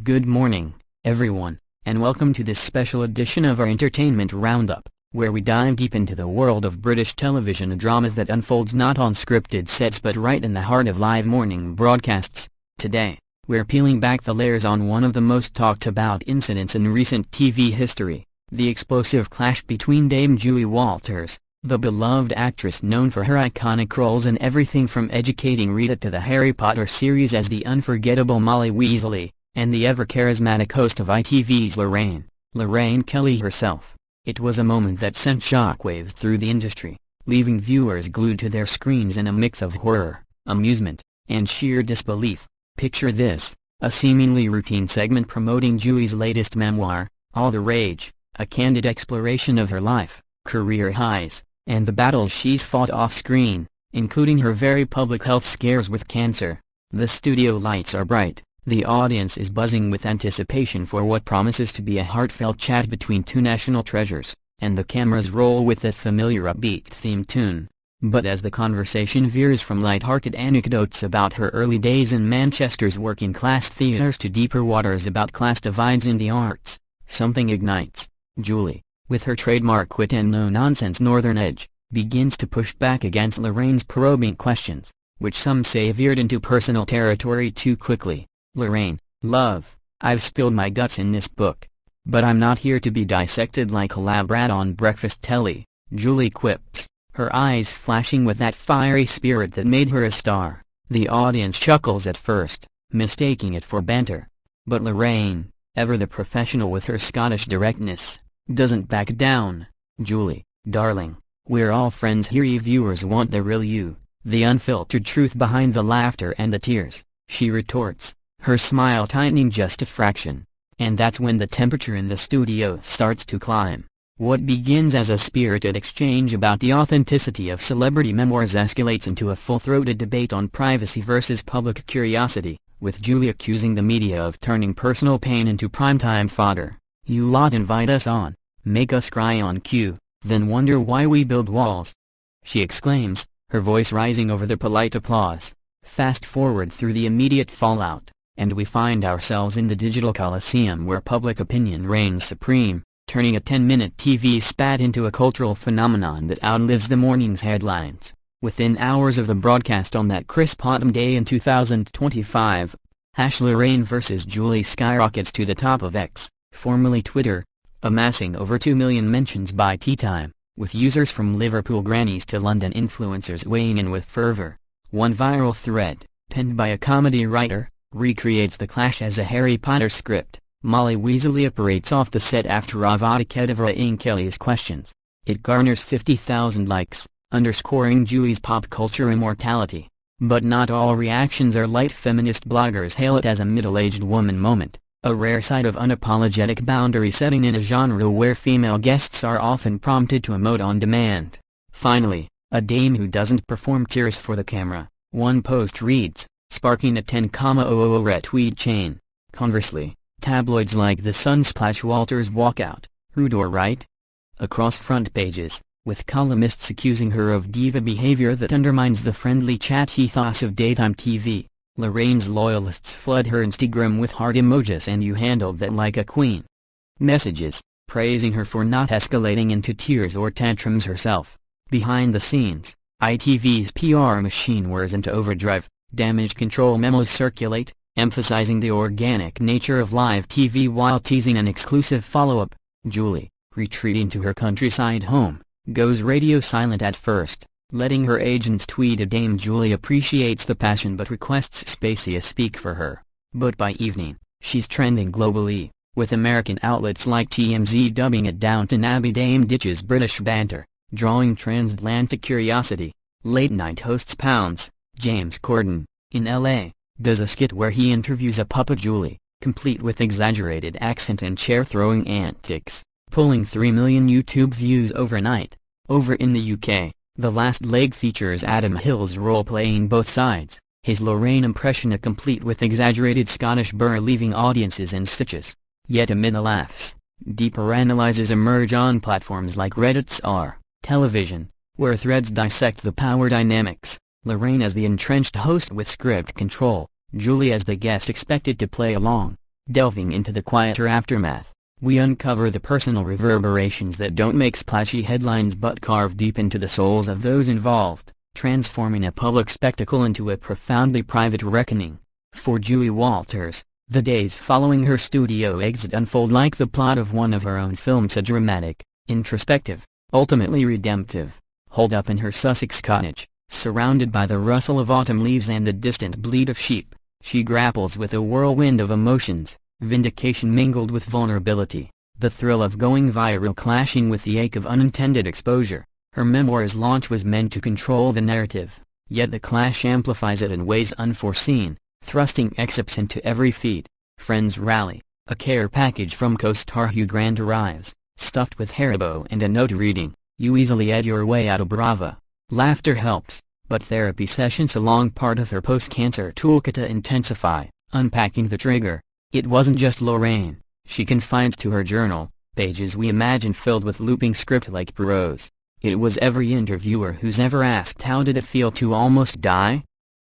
Good morning, everyone, and welcome to this special edition of our Entertainment Roundup, where we dive deep into the world of British television, a drama that unfolds not on scripted sets but right in the heart of live morning broadcasts. Today, we're peeling back the layers on one of the most talked about incidents in recent TV history, the explosive clash between Dame Julie Walters, the beloved actress known for her iconic roles in everything from educating Rita to the Harry Potter series as the unforgettable Molly Weasley, and the ever-charismatic host of ITV's Lorraine Kelly herself. It was a moment that sent shockwaves through the industry, leaving viewers glued to their screens in a mix of horror, amusement, and sheer disbelief. Picture this, a seemingly routine segment promoting Julie's latest memoir, All the Rage, a candid exploration of her life, career highs, and the battles she's fought off-screen, including her very public health scares with cancer. The studio lights are bright. The audience is buzzing with anticipation for what promises to be a heartfelt chat between two national treasures, and the cameras roll with that familiar upbeat theme tune. But as the conversation veers from light-hearted anecdotes about her early days in Manchester's working-class theatres to deeper waters about class divides in the arts, something ignites. Julie, with her trademark wit and no-nonsense northern edge, begins to push back against Lorraine's probing questions, which some say veered into personal territory too quickly. "Lorraine, love, I've spilled my guts in this book. But I'm not here to be dissected like a lab rat on breakfast telly," Julie quips, her eyes flashing with that fiery spirit that made her a star. The audience chuckles at first, mistaking it for banter. But Lorraine, ever the professional with her Scottish directness, doesn't back down. "Julie, darling, we're all friends here. You viewers want the real you, the unfiltered truth behind the laughter and the tears," she retorts, her smile tightening just a fraction. And that's when the temperature in the studio starts to climb. What begins as a spirited exchange about the authenticity of celebrity memoirs escalates into a full-throated debate on privacy versus public curiosity, with Julie accusing the media of turning personal pain into primetime fodder. "You lot invite us on, make us cry on cue, then wonder why we build walls," she exclaims, her voice rising over the polite applause. Fast forward through the immediate fallout, and we find ourselves in the digital coliseum where public opinion reigns supreme, turning a 10-minute TV spat into a cultural phenomenon that outlives the morning's headlines. Within hours of the broadcast on that crisp autumn day in 2025, #Lorraine vs. Julie skyrockets to the top of X, formerly Twitter, amassing over 2 million mentions by tea time, with users from Liverpool grannies to London influencers weighing in with fervor. One viral thread, penned by a comedy writer, recreates the clash as a Harry Potter script. Molly Weasley operates off the set after Avada Kedavra Kelly's questions. It garners 50,000 likes, underscoring Julie's pop culture immortality. But not all reactions are light. Feminist bloggers hail it as a middle-aged woman moment, a rare sight of unapologetic boundary setting in a genre where female guests are often prompted to emote on demand. Finally, a dame who doesn't perform tears for the camera, one post reads, sparking a 10,000 retweet chain. Conversely, tabloids like The Sun splash Walters' walkout, rude or right? Across front pages, with columnists accusing her of diva behavior that undermines the friendly chat ethos of daytime TV. Lorraine's loyalists flood her Instagram with heart emojis and "you handled that like a queen" messages, praising her for not escalating into tears or tantrums herself. Behind the scenes, ITV's PR machine whirs into overdrive. Damage control memos circulate, emphasizing the organic nature of live TV while teasing an exclusive follow-up. Julie, retreating to her countryside home, goes radio silent at first, letting her agents tweet a Dame Julie appreciates the passion but requests Spacia speak for her. But by evening, she's trending globally, with American outlets like TMZ dubbing it Downton Abbey. Dame ditches British banter, drawing transatlantic curiosity. Late-night hosts Pounds, James Corden, in LA, does a skit where he interviews a puppet Julie, complete with exaggerated accent and chair-throwing antics, pulling 3 million YouTube views overnight. Over in the UK, The Last Leg features Adam Hill's role playing both sides, his Lorraine impression complete with exaggerated Scottish burr leaving audiences in stitches. Yet amid the laughs, deeper analyses emerge on platforms like Reddit's R-Television, where threads dissect the power dynamics. Lorraine as the entrenched host with script control, Julie as the guest expected to play along. Delving into the quieter aftermath, we uncover the personal reverberations that don't make splashy headlines but carve deep into the souls of those involved, transforming a public spectacle into a profoundly private reckoning. For Julie Walters, the days following her studio exit unfold like the plot of one of her own films, a dramatic, introspective, ultimately redemptive, holed up in her Sussex cottage, surrounded by the rustle of autumn leaves and the distant bleat of sheep. She grapples with a whirlwind of emotions, vindication mingled with vulnerability, the thrill of going viral clashing with the ache of unintended exposure. Her memoir's launch was meant to control the narrative, yet the clash amplifies it in ways unforeseen, thrusting excerpts into every feed. Friends rally, a care package from co-star Hugh Grant arrives, stuffed with Haribo and a note reading, "You easily ed your way out of Brava." Laughter helps, but therapy sessions a long part of her post-cancer toolkit to intensify, unpacking the trigger. It wasn't just Lorraine, she confides to her journal, pages we imagine filled with looping script like prose. It was every interviewer who's ever asked how did it feel to almost die?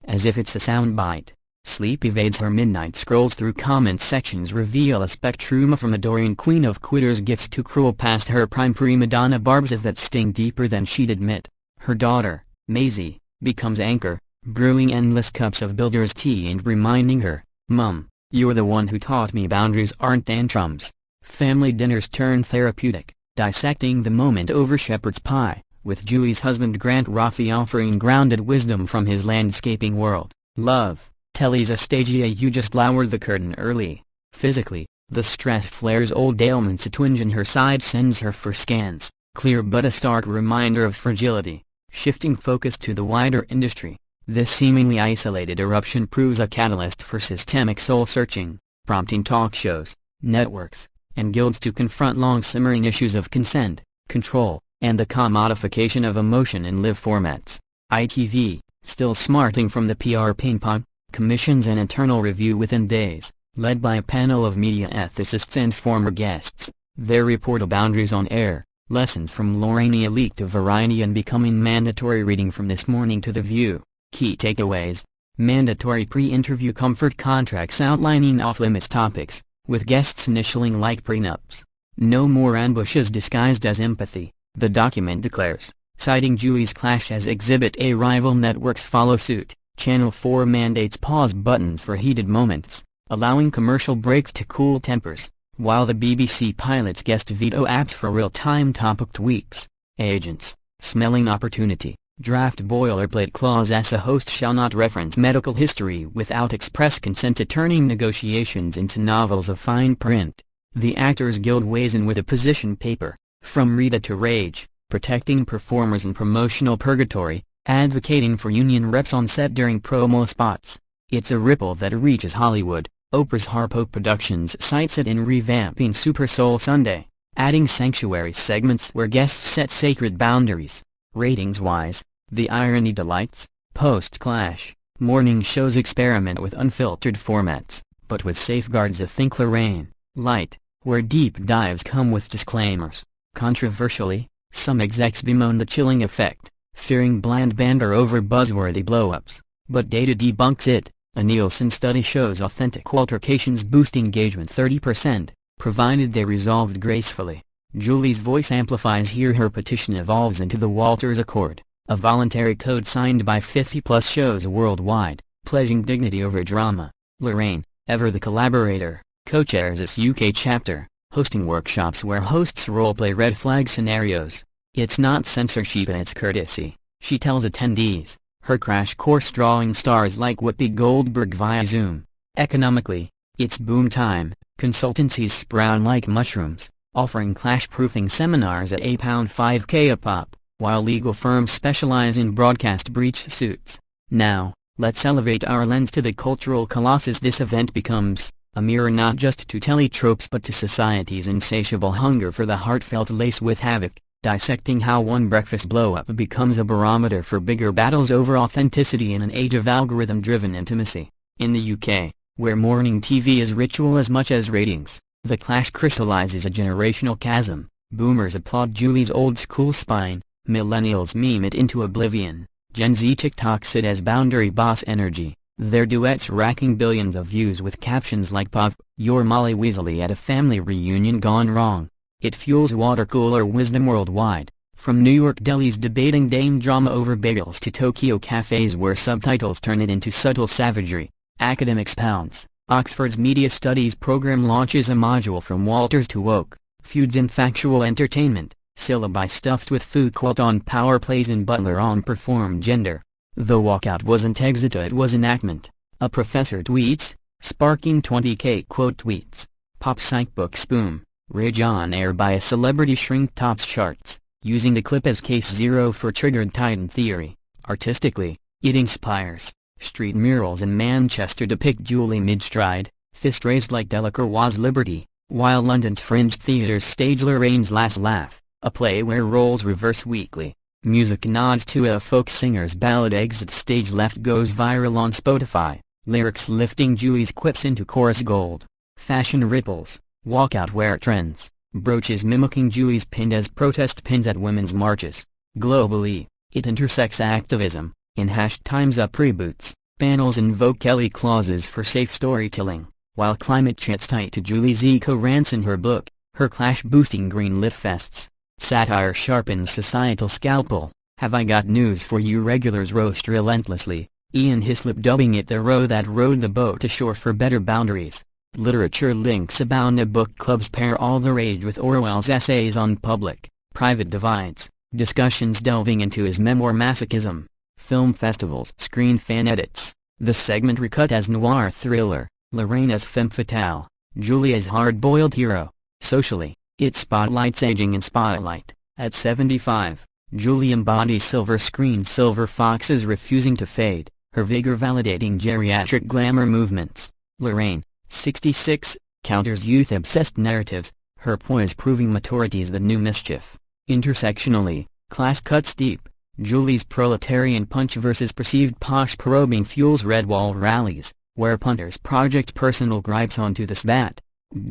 As if it's a soundbite. Sleep evades her midnight scrolls through comment sections reveal a spectrum from adoring queen of quitters gifts to cruel past her prime prima donna barbs that sting deeper than she'd admit. Her daughter, Maisie, becomes anchor, brewing endless cups of builder's tea and reminding her, "Mum, you're the one who taught me boundaries aren't tantrums." Family dinners turn therapeutic, dissecting the moment over shepherd's pie, with Julie's husband Grant Roffey offering grounded wisdom from his landscaping world. Love, Telly's a stagia you just lowered the curtain early. Physically, the stress flares old ailments, a twinge in her side sends her for scans, clear but a stark reminder of fragility. Shifting focus to the wider industry, this seemingly isolated eruption proves a catalyst for systemic soul-searching, prompting talk shows, networks, and guilds to confront long-simmering issues of consent, control, and the commodification of emotion in live formats. ITV, still smarting from the PR ping-pong, commissions an internal review within days, led by a panel of media ethicists and former guests. Their report of boundaries on air, lessons from Lorraine leaked to Variety and becoming mandatory reading from This Morning to The View. Key takeaways: mandatory pre-interview comfort contracts outlining off-limits topics, with guests initialing like prenups. No more ambushes disguised as empathy, the document declares, citing Julie's clash as Exhibit A. Rival networks follow suit. Channel 4 mandates pause buttons for heated moments, allowing commercial breaks to cool tempers, while the BBC pilots guest veto apps for real-time topic tweaks. Agents, smelling opportunity, draft boilerplate clause as a host shall not reference medical history without express consent, turning negotiations into novels of fine print. The Actors Guild weighs in with a position paper, from Rita to Rage, protecting performers in promotional purgatory, advocating for union reps on set during promo spots. It's a ripple that reaches Hollywood. Oprah's Harpo Productions cites it in revamping Super Soul Sunday, adding sanctuary segments where guests set sacred boundaries. Ratings-wise, the irony delights. Post-clash, morning shows experiment with unfiltered formats, but with safeguards. Think Lorraine, light, where deep dives come with disclaimers. Controversially, some execs bemoan the chilling effect, fearing bland banter over buzzworthy blow-ups, but data debunks it. A Nielsen study shows authentic altercations boost engagement 30%, provided they resolved gracefully. Julie's voice amplifies here. Her petition evolves into the Walters Accord, a voluntary code signed by 50-plus shows worldwide, pledging dignity over drama. Lorraine, ever the collaborator, co-chairs its UK chapter, hosting workshops where hosts role-play red flag scenarios. It's not censorship, it's courtesy, she tells attendees, her crash course drawing stars like Whoopi Goldberg via Zoom. Economically, it's boom time. Consultancies sprout like mushrooms, offering clash-proofing seminars at £5K a pop, while legal firms specialize in broadcast breach suits. Now, let's elevate our lens to the cultural colossus this event becomes, a mirror not just to teletropes but to society's insatiable hunger for the heartfelt lace with havoc, dissecting how one breakfast blow-up becomes a barometer for bigger battles over authenticity in an age of algorithm-driven intimacy. In the UK, where morning TV is ritual as much as ratings, the clash crystallizes a generational chasm. Boomers applaud Julie's old-school spine, millennials meme it into oblivion, Gen Z TikToks it as boundary boss energy. their duets racking billions of views with captions like "Pop, you're Molly Weasley at a family reunion gone wrong." It fuels water cooler wisdom worldwide, from New York delis debating Dame drama over bagels to Tokyo cafes where subtitles turn it into subtle savagery. Academics pounds. Oxford's Media Studies program launches a module from Walters to Woke, Feuds in Factual Entertainment, syllabi stuffed with food quote on power plays and Butler on performed gender. The walkout wasn't exit, it was enactment. A professor tweets, sparking 20k quote tweets. Pop psych books boom, rage on air by a celebrity shrink tops charts, using the clip as case zero for triggered Titan theory. Artistically, it inspires. Street murals in Manchester depict Julie mid-stride, fist raised like Delacroix's Liberty, while London's fringe theatres stage Lorraine's Last Laugh, a play where roles reverse weekly. Music nods to a folk singer's ballad exits stage left goes viral on Spotify, lyrics lifting Julie's quips into chorus gold. Fashion ripples, walkout wear trends, brooches mimicking Julie's pinned as protest pins at women's marches. Globally, it intersects activism, in #Time's Up reboots, panels invoke Kelly clauses for safe storytelling, while climate chits tight to Julie's eco-rants in her book, her clash-boosting green-lit fests. Satire sharpens societal scalpel. Have I got news for you? Regulars roast relentlessly, Ian Hislop dubbing it the row that rowed the boat ashore for better boundaries. Literature links abound. Book clubs pair all the rage with Orwell's essays on public-private divides, discussions delving into his memoir masochism. Film festivals screen fan edits, the segment recut as noir thriller, Lorraine as femme fatale, Julie as hard-boiled hero. Socially, it spotlights aging in Spotlight. At 75, Julie embodies silver screen silver foxes refusing to fade, her vigor validating geriatric glamour movements. Lorraine, 66, counters youth-obsessed narratives, her poise proving maturity's the new mischief. Intersectionally, class cuts deep. Julie's proletarian punch versus perceived posh probing fuels red wall rallies, where punters project personal gripes onto the spat.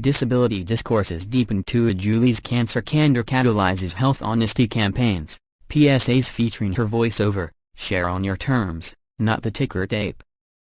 Disability discourses deepen too. Julie's cancer candor catalyzes health honesty campaigns, PSAs featuring her voiceover, share on your terms, not the ticker tape.